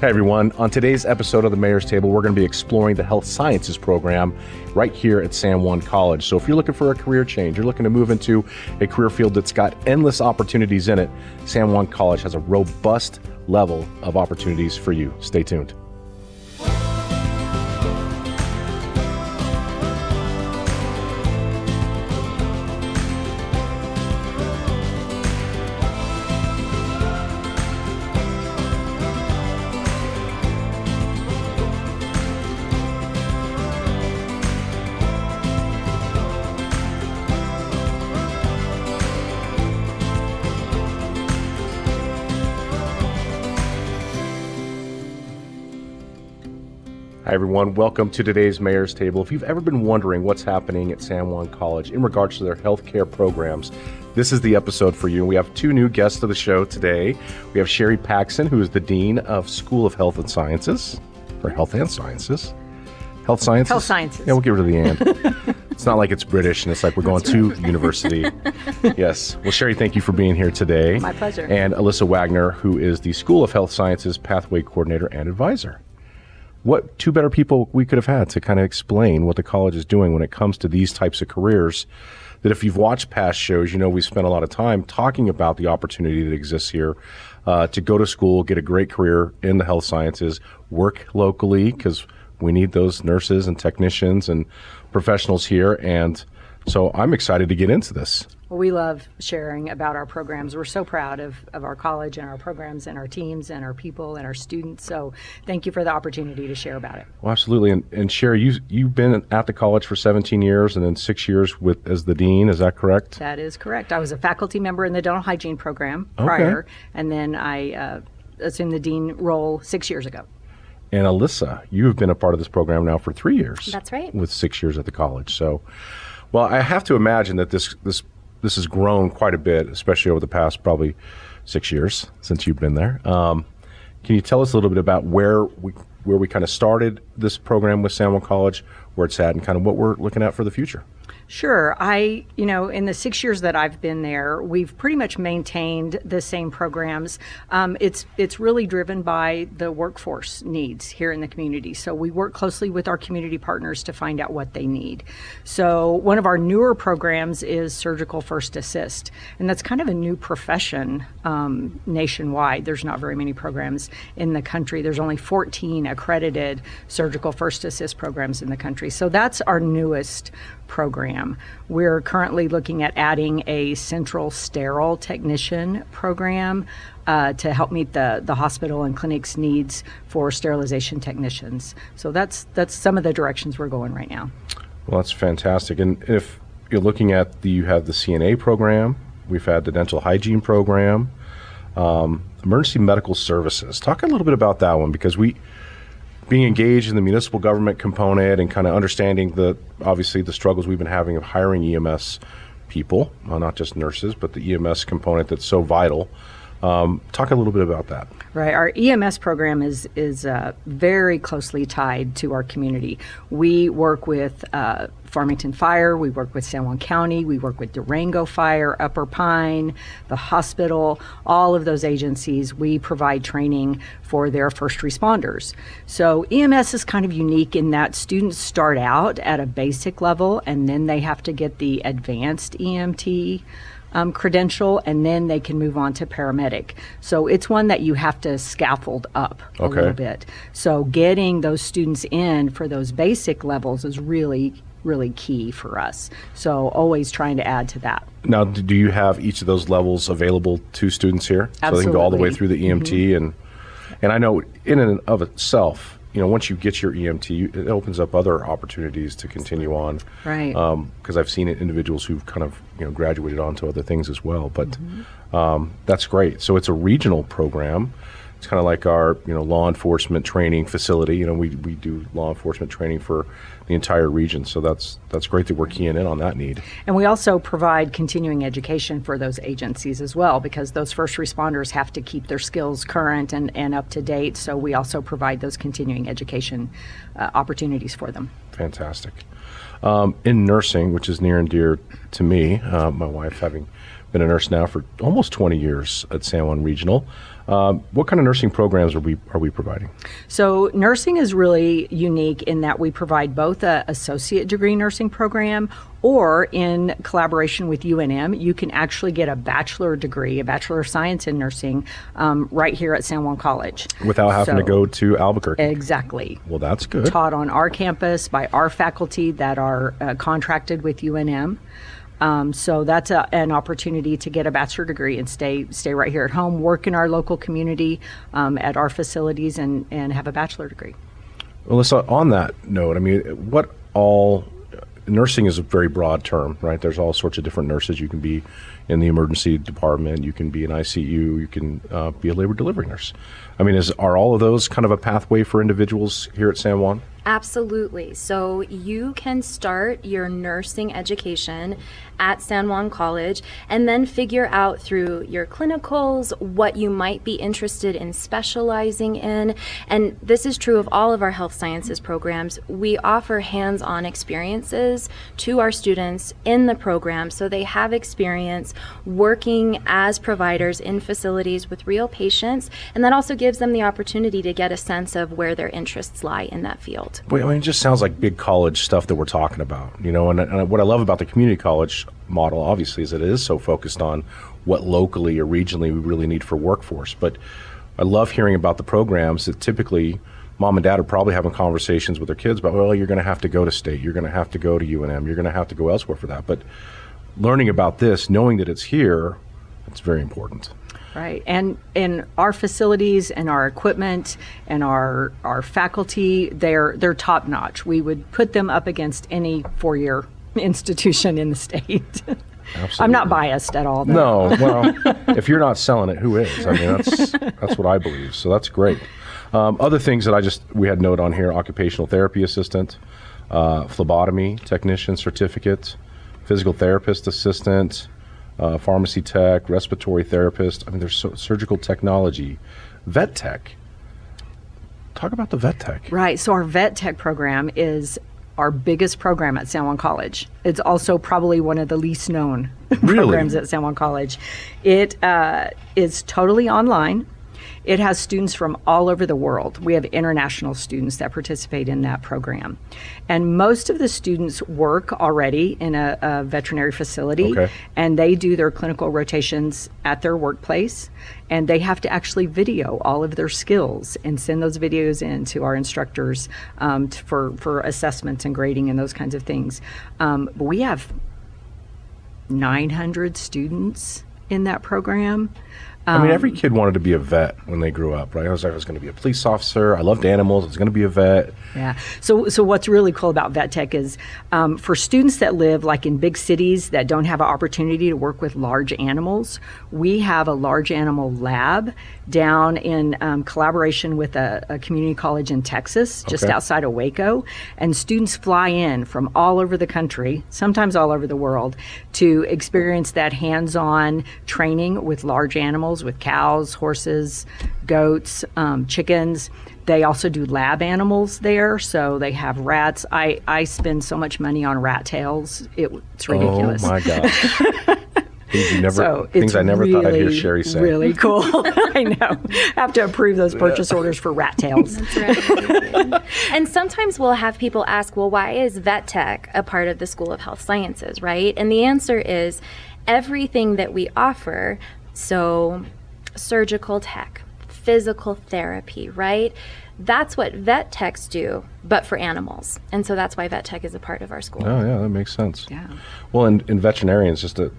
Hey everyone, on today's episode of the Mayor's Table, we're going to be exploring the health sciences program right here at San Juan College. So if you're looking for a career change, you're looking to move into a career field that's got endless opportunities in it, San Juan College has a robust level of opportunities for you. Stay tuned. Hi everyone, welcome to today's Mayor's Table. If you've ever been wondering what's happening at San Juan College in regards to their healthcare programs, this is the episode for you. We have two new guests to the show today. We have Sherry Paxon, who is the Dean of School of Health and Sciences, or Health and Sciences. Health Sciences? Health Sciences. Yeah, we'll give her the and. It's not like it's British and it's like we're going to university. Yes. Well, Sherry, thank you for being here today. My pleasure. And Alyssa Wagner, who is the School of Health Sciences Pathway Coordinator and Advisor. What two better people we could have had to kind of explain what the college is doing when it comes to these types of careers, that if you've watched past shows, you know we spent a lot of time talking about the opportunity that exists here to go to school, get a great career in the health sciences, work locally, because we need those nurses and technicians and professionals here. And so I'm excited to get into this. Well, we love sharing about our programs. We're so proud of our college and our programs and our teams and our people and our students. So thank you for the opportunity to share about it. Well, absolutely. And Sherry, you've been at the college for 17 years and then 6 years as the dean. Is that correct? That is correct. I was a faculty member in the dental hygiene program prior, and then I assumed the dean role 6 years ago. And Alyssa, you have been a part of this program now for 3 years. That's right. With 6 years at the college. So, well, I have to imagine that this has grown quite a bit, especially over the past probably 6 years since you've been there. Can you tell us a little bit about where we kind of started this program with San Juan College, where it's at, and kind of what we're looking at for the future? Sure. In the 6 years that I've been there, we've pretty much maintained the same programs. It's really driven by the workforce needs here in the community. So we work closely with our community partners to find out what they need. So one of our newer programs is surgical first assist, and that's kind of a new profession nationwide. There's not very many programs in the country. There's only 14 accredited surgical first assist programs in the country. So that's our newest program. We're currently looking at adding a central sterile technician program to help meet the hospital and clinic's needs for sterilization technicians. So that's some of the directions we're going right now. Well, that's fantastic. And if you're looking at you have the CNA program, we've had the dental hygiene program, emergency medical services. Talk a little bit about that one, because being engaged in the municipal government component and kind of understanding obviously the struggles we've been having of hiring EMS people, not just nurses, but the EMS component that's so vital. Talk a little bit about that. Right. Our EMS program is very closely tied to our community. We work with Farmington Fire, we work with San Juan County, we work with Durango Fire, Upper Pine, the hospital, all of those agencies. We provide training for their first responders. So EMS is kind of unique in that students start out at a basic level and then they have to get the advanced EMT credential, and then they can move on to paramedic. So it's one that you have to scaffold up a little bit. So getting those students in for those basic levels is really key for us. So always trying to add to that. Now, do you have each of those levels available to students here? Absolutely. So they can go all the way through the EMT, and I know in and of itself, once you get your EMT, it opens up other opportunities to continue on. Right. Because I've seen individuals who've kind of graduated on to other things as well. But that's great. So it's a regional program. It's kind of like our law enforcement training facility. We do law enforcement training for the entire region. So that's great that we're keying in on that need. And we also provide continuing education for those agencies as well, because those first responders have to keep their skills current and up to date. So we also provide those continuing education opportunities for them. Fantastic. In nursing, which is near and dear to me, my wife having been a nurse now for almost 20 years at San Juan Regional. What kind of nursing programs are we providing? So nursing is really unique in that we provide both a associate degree nursing program, or in collaboration with UNM, you can actually get a bachelor degree, a Bachelor of Science in Nursing, right here at San Juan College. Without having to go to Albuquerque. Exactly. Well, that's good. Taught on our campus by our faculty that are contracted with UNM. So that's an opportunity to get a bachelor degree and stay right here at home, work in our local community at our facilities, and have a bachelor degree. Alyssa, on that note, I mean, nursing is a very broad term, right? There's all sorts of different nurses. You can be in the emergency department, you can be in ICU, you can be a labor delivery nurse. I mean, are all of those kind of a pathway for individuals here at San Juan? Absolutely. So you can start your nursing education at San Juan College and then figure out through your clinicals what you might be interested in specializing in. And this is true of all of our health sciences programs. We offer hands-on experiences to our students in the program, so they have experience working as providers in facilities with real patients, and that also gives them the opportunity to get a sense of where their interests lie in that field. Well, I mean, it just sounds like big college stuff that we're talking about, you know, and what I love about the community college model, obviously, is that it is so focused on what locally or regionally we really need for workforce. But I love hearing about the programs that typically mom and dad are probably having conversations with their kids about, well, you're going to have to go to state, you're going to have to go to UNM, you're going to have to go elsewhere for that. But learning about this, knowing that it's here, it's very important. Right, and in our facilities and our equipment and our faculty, they're top notch. We would put them up against any four-year institution in the state. Absolutely. I'm not biased at all, though. No, well, if you're not selling it, who is? I mean, that's what I believe. So that's great. Other things that we had note on here: occupational therapy assistant, phlebotomy technician certificate, physical therapist assistant, pharmacy tech, respiratory therapist. I mean, there's surgical technology, vet tech. Talk about the vet tech. Right. So our vet tech program is our biggest program at San Juan College. It's also probably one of the least known programs at San Juan College. It is totally online. It has students from all over the world. We have international students that participate in that program. And most of the students work already in a veterinary facility, and they do their clinical rotations at their workplace, and they have to actually video all of their skills and send those videos in to our instructors for assessments and grading and those kinds of things. But we have 900 students in that program. I mean, every kid wanted to be a vet when they grew up, right? I was going to be a police officer. I loved animals. I was going to be a vet. Yeah. So what's really cool about vet tech is for students that live like in big cities that don't have an opportunity to work with large animals, we have a large animal lab down in collaboration with a community college in Texas, just outside of Waco. And students fly in from all over the country, sometimes all over the world, to experience that hands-on training with large animals, with cows, horses, goats, chickens. They also do lab animals there, so they have rats. I spend so much money on rat tails. It's ridiculous. Oh my gosh. Things I never thought I'd hear Sherry say. Really cool. I know. Have to approve those purchase orders for rat tails. That's right. And sometimes we'll have people ask, well, why is vet tech a part of the School of Health Sciences, right? And the answer is everything that we offer, so surgical tech, physical therapy, right? That's what vet techs do, but for animals. And so that's why vet tech is a part of our school. Oh, yeah, that makes sense. Yeah. Well, in veterinarians, just the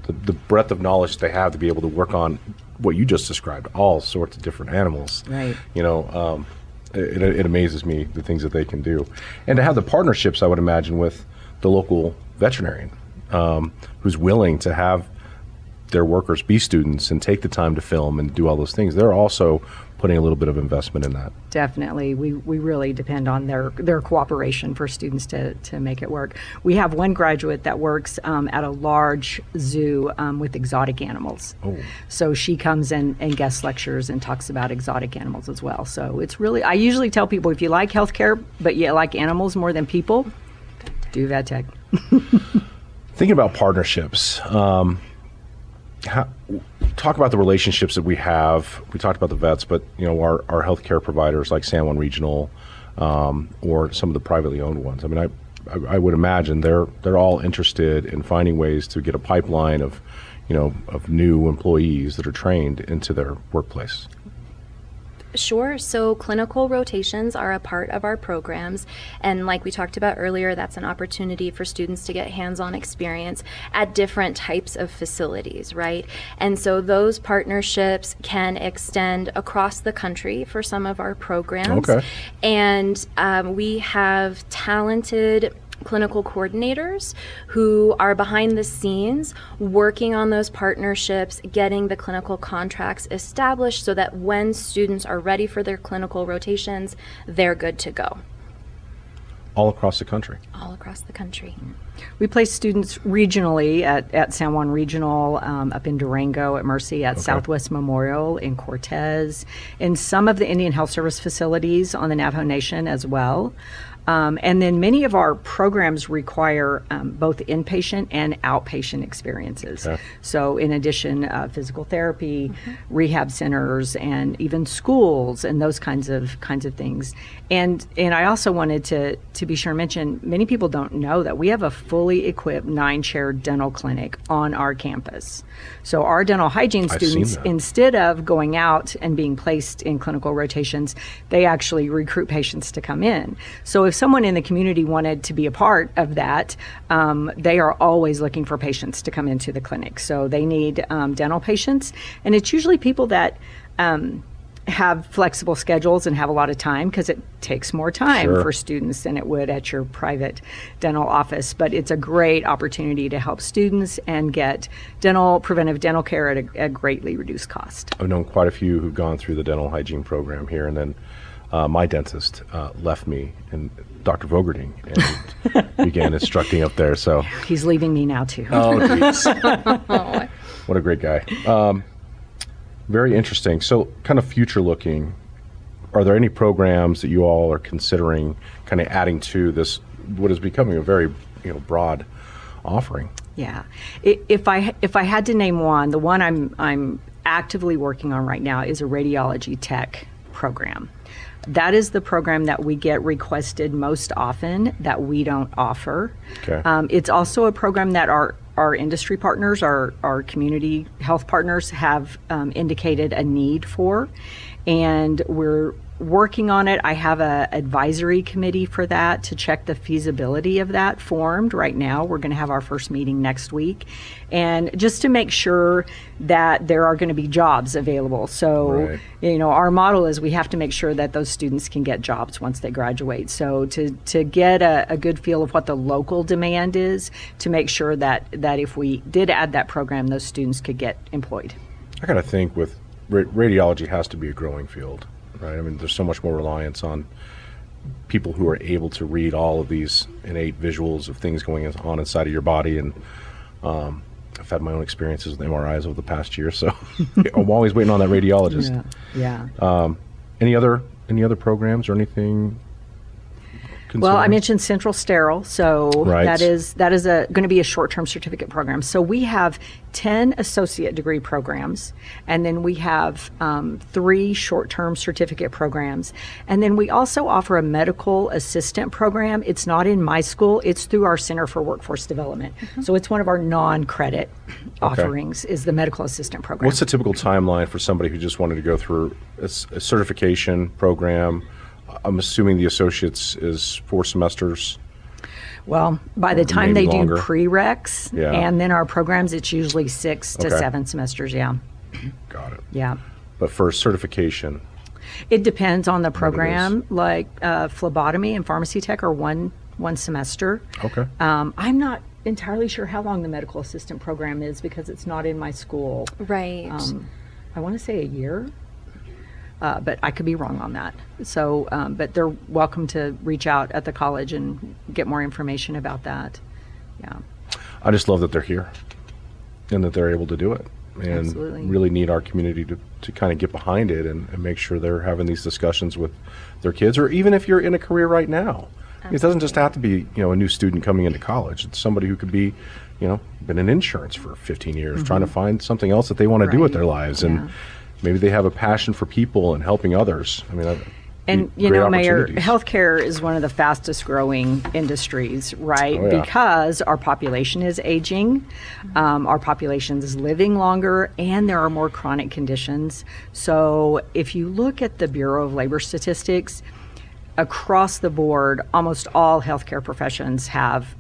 breadth of knowledge they have to be able to work on what you just described, all sorts of different animals. Right. You know, it amazes me, the things that they can do. And to have the partnerships, I would imagine, with the local veterinarian who's willing to have their workers be students and take the time to film and do all those things. They're also putting a little bit of investment in that. Definitely. We really depend on their cooperation for students to make it work. We have one graduate that works at a large zoo with exotic animals. Oh. So she comes and guest lectures and talks about exotic animals as well. So it's really, I usually tell people, if you like healthcare, but you like animals more than people, do vet tech. Thinking about partnerships, Talk about the relationships that we have. We talked about the vets, but our healthcare providers like San Juan Regional, or some of the privately owned ones. I mean, I would imagine they're all interested in finding ways to get a pipeline of new employees that are trained into their workplace. Sure. So clinical rotations are a part of our programs. And like we talked about earlier, that's an opportunity for students to get hands-on experience at different types of facilities, right? And so those partnerships can extend across the country for some of our programs. Okay. And we have talented clinical coordinators who are behind the scenes working on those partnerships, getting the clinical contracts established so that when students are ready for their clinical rotations, they're good to go. All across the country? All across the country. We place students regionally at San Juan Regional, up in Durango at Mercy, at Southwest Memorial, in Cortez, in some of the Indian Health Service facilities on the Navajo Nation as well. And then many of our programs require both inpatient and outpatient experiences. Okay. So in addition, physical therapy, rehab centers, and even schools and those kinds of things. And I also wanted to be sure to mention, many people don't know that we have a fully equipped 9-chair dental clinic on our campus. So our dental hygiene students, instead of going out and being placed in clinical rotations, they actually recruit patients to come in. So if someone in the community wanted to be a part of that, they are always looking for patients to come into the clinic. So they need dental patients, and it's usually people that have flexible schedules and have a lot of time, because it takes more time for students than it would at your private dental office. But it's a great opportunity to help students and get preventive dental care at a greatly reduced cost. I've known quite a few who've gone through the dental hygiene program here, and then my dentist left me, and Dr. Vogerding, and began instructing up there. So he's leaving me now too. Oh, geez. What a great guy. Very interesting. So kind of future looking, are there any programs that you all are considering kind of adding to this, what is becoming a very broad offering? Yeah. If I had to name one, the one I'm actively working on right now is a radiology tech program. That is the program that we get requested most often that we don't offer. Okay. It's also a program that our industry partners, our community health partners have indicated a need for, and we're working on it. I have a advisory committee for that to check the feasibility of that formed right now. We're going to have our first meeting next week, and just to make sure that there are going to be jobs available. So, our model is we have to make sure that those students can get jobs once they graduate. So to get a good feel of what the local demand is, to make sure that if we did add that program, those students could get employed. I got to think with radiology has to be a growing field. Right. I mean, there's so much more reliance on people who are able to read all of these innate visuals of things going on inside of your body. And I've had my own experiences with MRIs over the past year, so I'm always waiting on that radiologist. Yeah. Any other programs or anything? Well, I mentioned Central Sterile, so Right. that is going to be a short-term certificate program. So we have 10 associate degree programs, and then we have 3 short-term certificate programs, and then we also offer a medical assistant program. It's not in my school; it's through our Center for Workforce Development. So it's one of our non-credit offerings is the medical assistant program. What's the typical timeline for somebody who just wanted to go through a certification program? I'm assuming the associates is 4 semesters. Well, by the time maybe they longer. do prereqs and then our programs, it's usually 6 to Okay. 7 semesters. Yeah. Got it. Yeah. But for certification, It depends on the What it program. Like phlebotomy and pharmacy tech are one semester. okay. I'm not entirely sure how long the medical assistant program is because it's not in my school. Right. I want to say a year. But I could be wrong on that. So, but they're welcome to reach out at the college and get more information about that. Yeah. I just love that they're here and that they're able to do it, and Absolutely. really need our community to kind of get behind it and make sure they're having these discussions with their kids, or even if you're in a career right now. It doesn't just have to be, a new student coming into college. It's somebody who could be been in insurance for 15 years, trying to find something else that they want to do with their lives. And maybe they have a passion for people and helping others. I mean, and, Mayor, healthcare is one of the fastest growing industries, right? Oh, yeah. Because our population is aging, our population is living longer, and there are more chronic conditions. So if you look at the Bureau of Labor Statistics, across the board, almost all healthcare professions have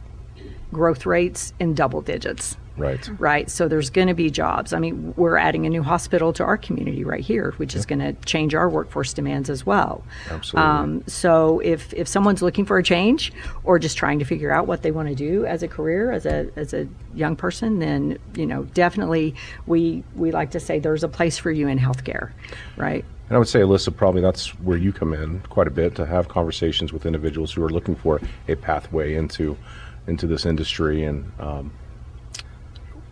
growth rates in double digits. Right. So there's going to be jobs. I mean, we're adding a new hospital to our community right here, which is going to change our workforce demands as well. Absolutely. So if someone's looking for a change or just trying to figure out what they want to do as a career, as a young person, then, definitely we like to say there's a place for you in healthcare, right? And I would say, Alyssa, probably that's where you come in quite a bit, to have conversations with individuals who are looking for a pathway into this industry. And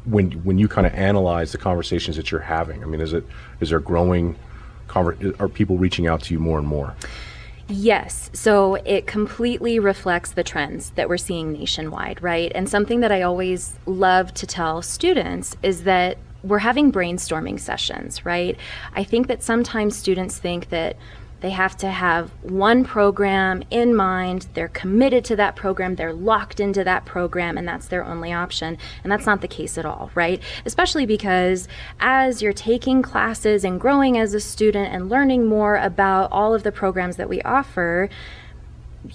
when you kind of analyze the conversations that you're having, I mean, is there growing, are people reaching out to you more and more? Yes. So it completely reflects the trends that we're seeing nationwide, right? And something that I always love to tell students is that we're having brainstorming sessions, right? I think that sometimes students think that they have to have one program in mind, they're committed to that program, they're locked into that program, and that's their only option. And that's not the case at all, right? Especially because as you're taking classes and growing as a student and learning more about all of the programs that we offer,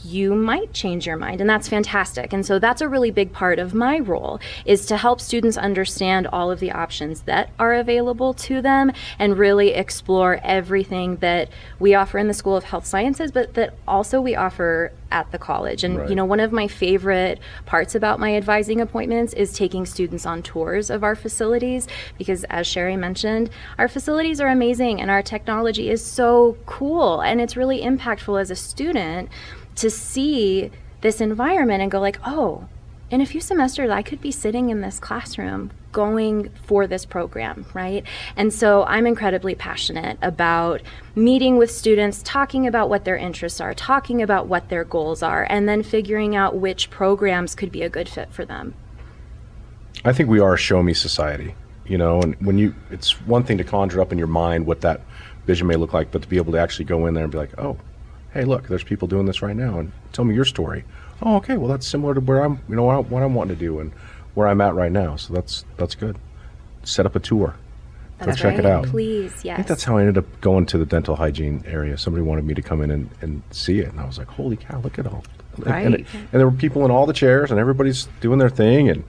you might change your mind, and that's fantastic. And so that's a really big part of my role, is to help students understand all of the options that are available to them and really explore everything that we offer in the School of Health Sciences, but that also we offer at the college. And one of my favorite parts about my advising appointments is taking students on tours of our facilities, because as Sherry mentioned, our facilities are amazing and our technology is so cool, and it's really impactful as a student to see this environment and go like, oh, in a few semesters I could be sitting in this classroom going for this program, right? And so I'm incredibly passionate about meeting with students, talking about what their interests are, talking about what their goals are, and then figuring out which programs could be a good fit for them. I think we are a show me society, and it's one thing to conjure up in your mind what that vision may look like, but to be able to actually go in there and be like, oh, hey, look, there's people doing this right now, and tell me your story. Oh, okay, well, that's similar to where I'm, what I'm wanting to do and where I'm at right now. So that's good. Set up a tour. Let's check it out. Please, yes. I think that's how I ended up going to the dental hygiene area. Somebody wanted me to come in and see it, and I was like, holy cow, look at all. Right. And there were people in all the chairs, and everybody's doing their thing, and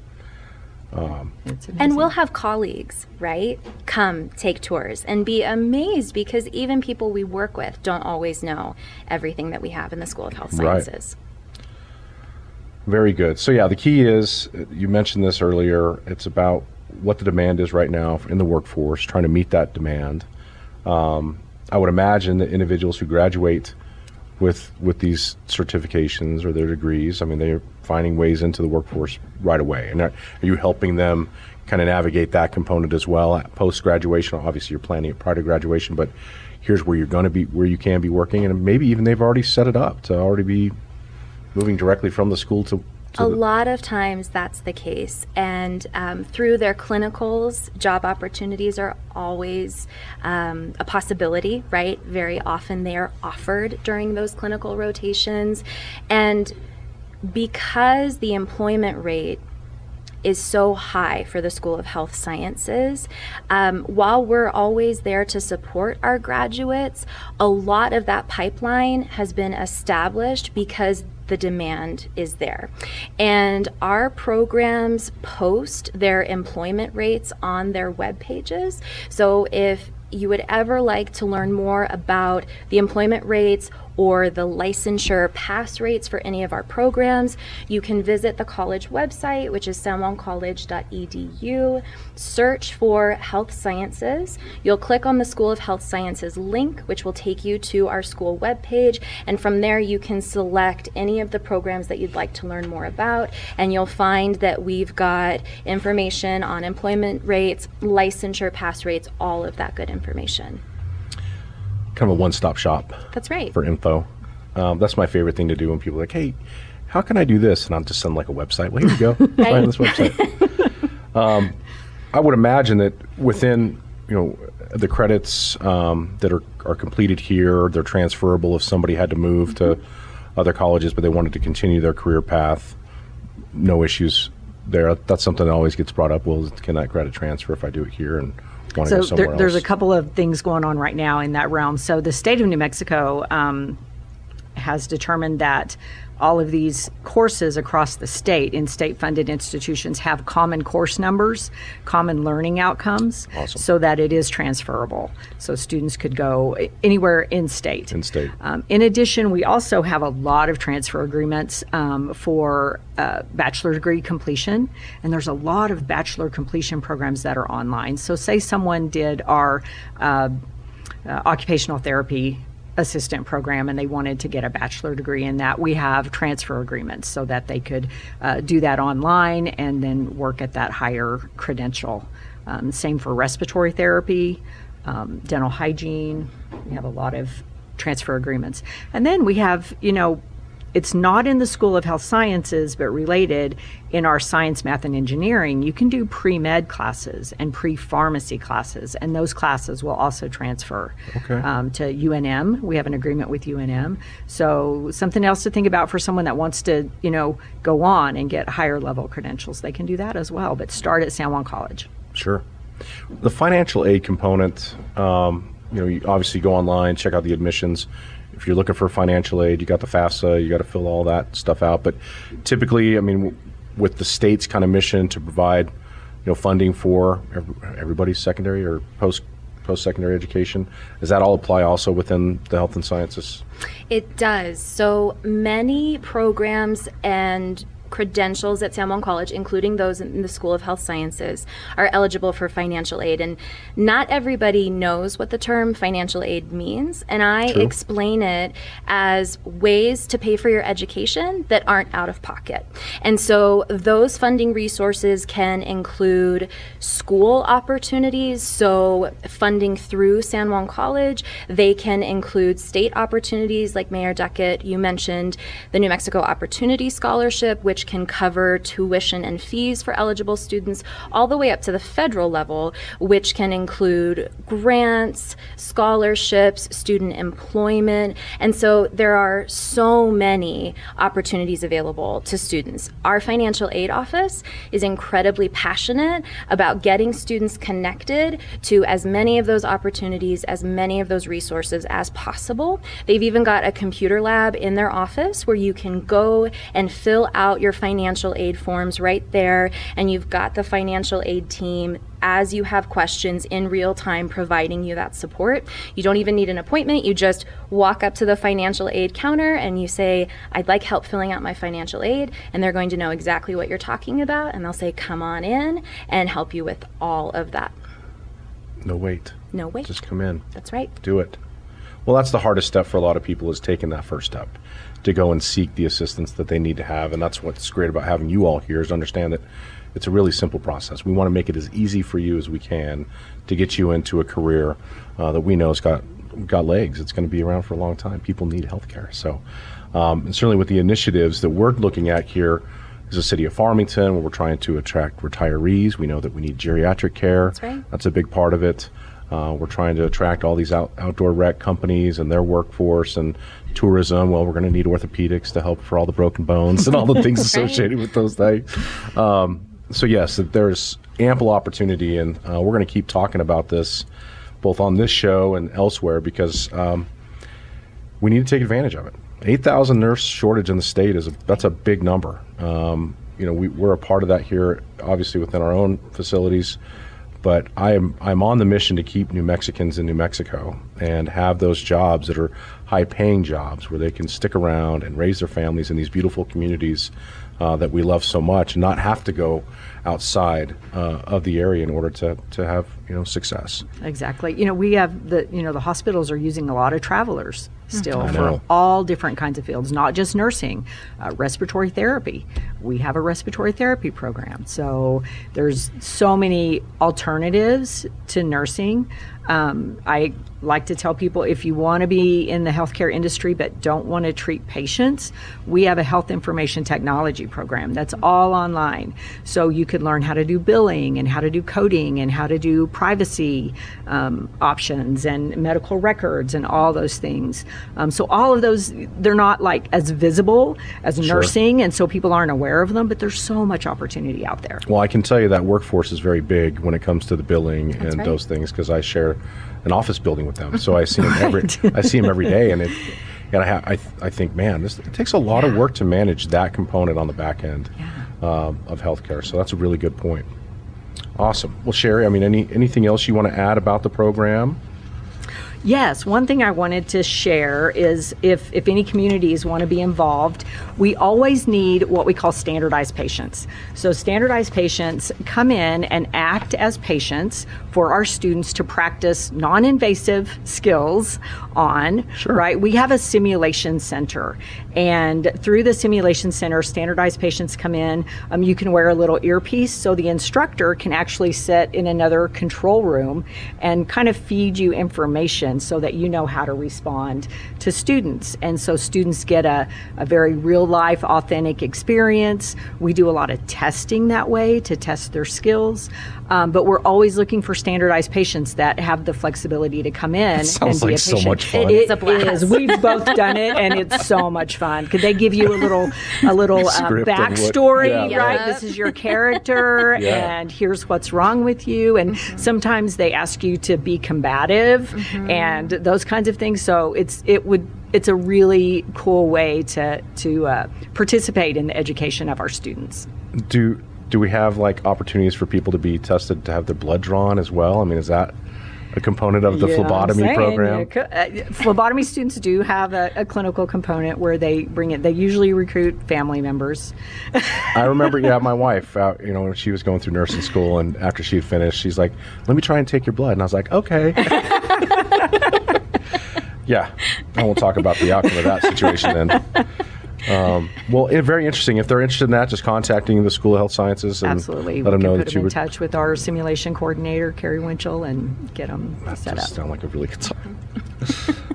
and we'll have colleagues, right, come take tours and be amazed, because even people we work with don't always know everything that we have in the School of Health Sciences. Right. Very good. So yeah, the key is, you mentioned this earlier, it's about what the demand is right now in the workforce, trying to meet that demand. I would imagine that individuals who graduate with these certifications or their degrees, I mean, they're finding ways into the workforce right away. And are you helping them kind of navigate that component as well post-graduation? Obviously, you're planning it prior to graduation, but here's where you're going to be, where you can be working, and maybe even they've already set it up to already be moving directly from the school to a lot of times that's the case, and through their clinicals, job opportunities are always a possibility, right? Very often they are offered during those clinical rotations, and because the employment rate is so high for the School of Health Sciences, while we're always there to support our graduates, a lot of that pipeline has been established because the demand is there. And our programs post their employment rates on their web pages. So if you would ever like to learn more about the employment rates or the licensure pass rates for any of our programs, you can visit the college website, which is sanjuancollege.edu, search for Health Sciences. You'll click on the School of Health Sciences link, which will take you to our school webpage, and from there you can select any of the programs that you'd like to learn more about, and you'll find that we've got information on employment rates, licensure pass rates, all of that good information. Kind of a one-stop shop. That's right. For info. That's my favorite thing to do when people are like, hey, how can I do this? And I'll just send like a website. Well, here you go. Find this website. I would imagine that within, the credits that are completed here, they're transferable if somebody had to move to other colleges, but they wanted to continue their career path. No issues there. That's something that always gets brought up. Well, can that credit transfer if I do it here and want to go somewhere else? There's a couple of things going on right now in that realm. So the state of New Mexico has determined that all of these courses across the state in state-funded institutions have common course numbers, common learning outcomes, Awesome. So that it is transferable. So students could go anywhere in state. In addition, we also have a lot of transfer agreements for bachelor degree completion, and there's a lot of bachelor completion programs that are online. So say someone did our occupational therapy assistant program and they wanted to get a bachelor degree in that, we have transfer agreements so that they could do that online and then work at that higher credential. Same for respiratory therapy, dental hygiene. We have a lot of transfer agreements. And then we have, it's not in the School of Health Sciences, but related in our science, math, and engineering, you can do pre-med classes and pre-pharmacy classes, and those classes will also transfer to UNM. We have an agreement with UNM. So something else to think about for someone that wants to, go on and get higher level credentials. They can do that as well, but start at San Juan College. Sure. The financial aid component, you obviously go online, check out the admissions. If you're looking for financial aid, you got the FAFSA, you got to fill all that stuff out. But typically, with the state's kind of mission to provide, funding for everybody's secondary or post-secondary education, does that all apply also within the health and sciences? It does. So many programs and credentials at San Juan College, including those in the School of Health Sciences, are eligible for financial aid. And not everybody knows what the term financial aid means. And I explain it as ways to pay for your education that aren't out of pocket. And so those funding resources can include school opportunities, so funding through San Juan College. They can include state opportunities like Mayor Duckett, you mentioned the New Mexico Opportunity Scholarship, which can cover tuition and fees for eligible students, all the way up to the federal level, which can include grants, scholarships, student employment. And so there are so many opportunities available to students. Our financial aid office is incredibly passionate about getting students connected to as many of those opportunities, as many of those resources as possible. They've even got a computer lab in their office where you can go and fill out your financial aid forms right there, and you've got the financial aid team as you have questions in real time providing you that support. You don't even need an appointment. You just walk up to the financial aid counter and you say, I'd like help filling out my financial aid, and they're going to know exactly what you're talking about, and they'll say, come on in and help you with all of that. No wait. No wait. Just come in. That's right. Do it. Well, that's the hardest step for a lot of people, is taking that first step to go and seek the assistance that they need to have. And that's what's great about having you all here, is understand that it's a really simple process. We want to make it as easy for you as we can to get you into a career that we know has got legs. It's going to be around for a long time. People need healthcare. So, and certainly with the initiatives that we're looking at here is the city of Farmington, where we're trying to attract retirees. We know that we need geriatric care. That's right. That's a big part of it. We're trying to attract all these outdoor rec companies and their workforce, and tourism. Well, we're going to need orthopedics to help for all the broken bones and all the things associated with those things. So yes, there's ample opportunity, and we're going to keep talking about this both on this show and elsewhere, because we need to take advantage of it. 8,000 nurse shortage in the state that's a big number. We're a part of that here, obviously within our own facilities. But I'm on the mission to keep New Mexicans in New Mexico and have those jobs that are high-paying jobs where they can stick around and raise their families in these beautiful communities that we love so much, and not have to go outside of the area in order to have success. Exactly. We have the hospitals are using a lot of travelers still for all different kinds of fields, not just nursing, respiratory therapy. We have a respiratory therapy program. So there's so many alternatives to nursing. I like to tell people, if you want to be in the healthcare industry but don't want to treat patients, we have a health information technology program that's all online. So you could learn how to do billing and how to do coding and how to do privacy options and medical records and all those things. So all of those, they're not like as visible as nursing, and so people aren't aware of them, but there's so much opportunity out there. Well, I can tell you that workforce is very big when it comes to the billing and right. those things, because I share an office building with them, so I see them every day, and I think, man, it takes a lot of work to manage that component on the back end of healthcare. So that's a really good point. Awesome. Well, Sherry, I mean, anything else you want to add about the program? Yes, one thing I wanted to share is if any communities want to be involved, we always need what we call standardized patients. So standardized patients come in and act as patients for our students to practice non-invasive skills on, right? We have a simulation center, and through the simulation center, standardized patients come in. You can wear a little earpiece so the instructor can actually sit in another control room and kind of feed you information so that you know how to respond to students. And so students get a very real life, authentic experience. We do a lot of testing that way to test their skills. But we're always looking for standardized patients that have the flexibility to come in and be a patient. Sounds like so much fun. It is. We've both done it, and it's so much fun. Could they give you a little backstory, right? This is your character, and here's what's wrong with you. And sometimes they ask you to be combative and those kinds of things. So it's a really cool way to participate in the education of our students. Do we have like opportunities for people to be tested to have their blood drawn as well? I mean, is that a component of the phlebotomy program? Phlebotomy students do have a clinical component where they bring it. They usually recruit family members. I remember, my wife, when she was going through nursing school, and after she had finished, she's like, "Let me try and take your blood," and I was like, "Okay." Yeah, and we'll talk about the outcome of that situation then. Well, very interesting. If they're interested in that, just contacting the School of Health Sciences and absolutely. Let them know that you would put them in touch with our simulation coordinator, Carrie Winchell, and get them set up. That sounds like a really good time.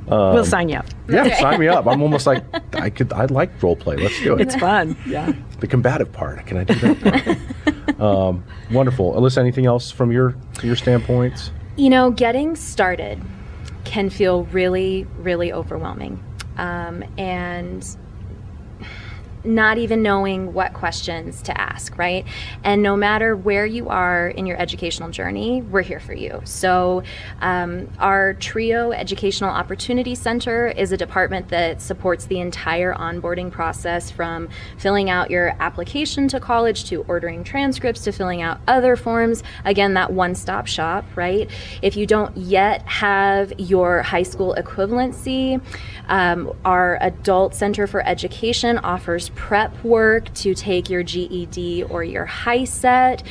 We'll sign you up. Yeah, sign me up. I'm almost like I'd like role play. Let's do it. It's fun. Yeah. The combative part. Can I do that? Wonderful. Alyssa, anything else from your standpoints? Getting started can feel really, really overwhelming, and not even knowing what questions to ask, right? And no matter where you are in your educational journey, we're here for you. So our TRIO Educational Opportunity Center is a department that supports the entire onboarding process, from filling out your application to college, to ordering transcripts, to filling out other forms. Again, that one-stop shop, right? If you don't yet have your high school equivalency, our Adult Center for Education offers prep work to take your GED or your HiSET,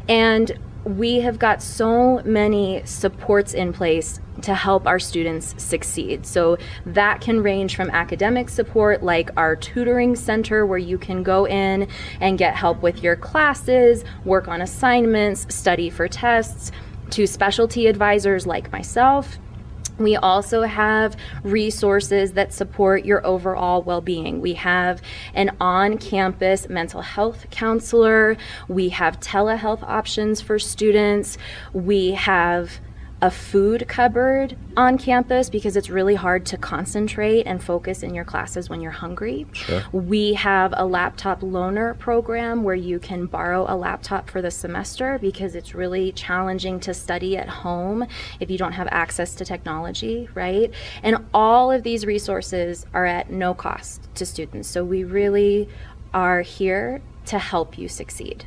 and we have got so many supports in place to help our students succeed. So that can range from academic support, like our tutoring center, where you can go in and get help with your classes, work on assignments, study for tests, to specialty advisors like myself. We also have resources that support your overall well-being. We have an on-campus mental health counselor. We have telehealth options for students. We have a food cupboard on campus because it's really hard to concentrate and focus in your classes when you're hungry. Sure. We have a laptop loaner program where you can borrow a laptop for the semester because it's really challenging to study at home if you don't have access to technology, right? And all of these resources are at no cost to students. So we really are here to help you succeed.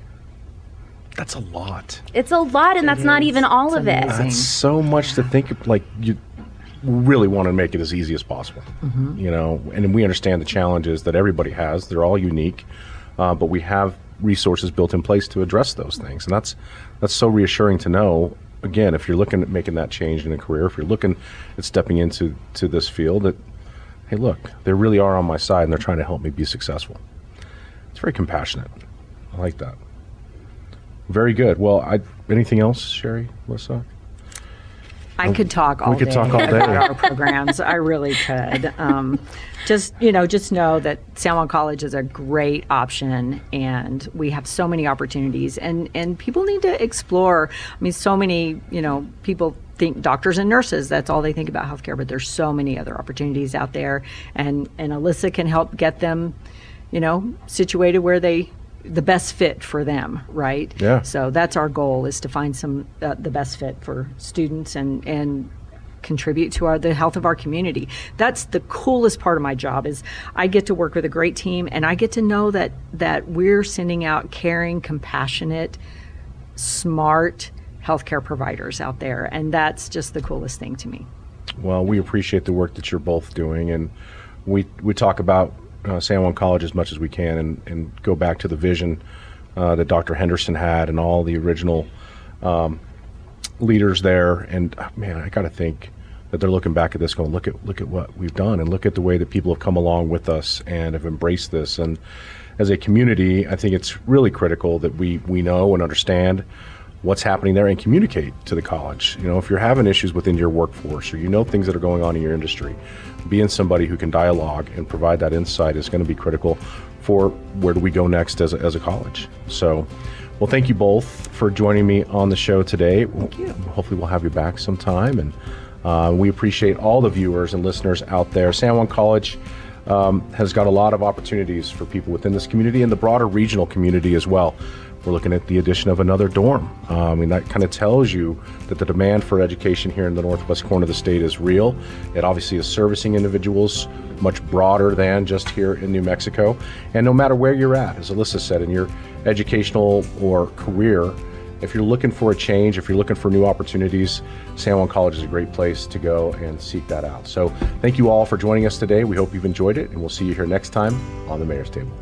That's a lot. It's a lot, and that's not even all of it. That's so much to think of. Like, you really want to make it as easy as possible, and we understand the challenges that everybody has. They're all unique, but we have resources built in place to address those things. And that's so reassuring to know. Again, if you're looking at making that change in a career, if you're looking at stepping into this field, that, hey, look, they really are on my side and they're trying to help me be successful. It's very compassionate. I like that. Very good. Well, anything else, Sherry, Alyssa? I could talk all day. We could talk all day about our programs. I really could. Just know that San Juan College is a great option, and we have so many opportunities, and people need to explore. I mean, so many, people think doctors and nurses, that's all they think about healthcare, but there's so many other opportunities out there, and Alyssa can help get them, situated where the best fit for them, right? Yeah. So that's our goal, is to find the best fit for students and contribute to the health of our community. That's the coolest part of my job, is I get to work with a great team, and I get to know that we're sending out caring, compassionate, smart healthcare providers out there, and that's just the coolest thing to me. Well, we appreciate the work that you're both doing, and we talk about San Juan College as much as we can, and go back to the vision that Dr. Henderson had and all the original leaders there. And man, I got to think that they're looking back at this going, look at what we've done, and look at the way that people have come along with us and have embraced this. And as a community, I think it's really critical that we know and understand what's happening there and communicate to the college. If you're having issues within your workforce, or things that are going on in your industry, being somebody who can dialogue and provide that insight is going to be critical for where do we go next as a college. So, well, thank you both for joining me on the show today. Thank you. Hopefully we'll have you back sometime, and we appreciate all the viewers and listeners out there. San Juan College has got a lot of opportunities for people within this community and the broader regional community as well. We're looking at the addition of another dorm. That kind of tells you that the demand for education here in the northwest corner of the state is real. It obviously is servicing individuals much broader than just here in New Mexico. And no matter where you're at, as Alyssa said, in your educational or career, if you're looking for a change, if you're looking for new opportunities, San Juan College is a great place to go and seek that out. So thank you all for joining us today. We hope you've enjoyed it, and we'll see you here next time on the Mayor's Table.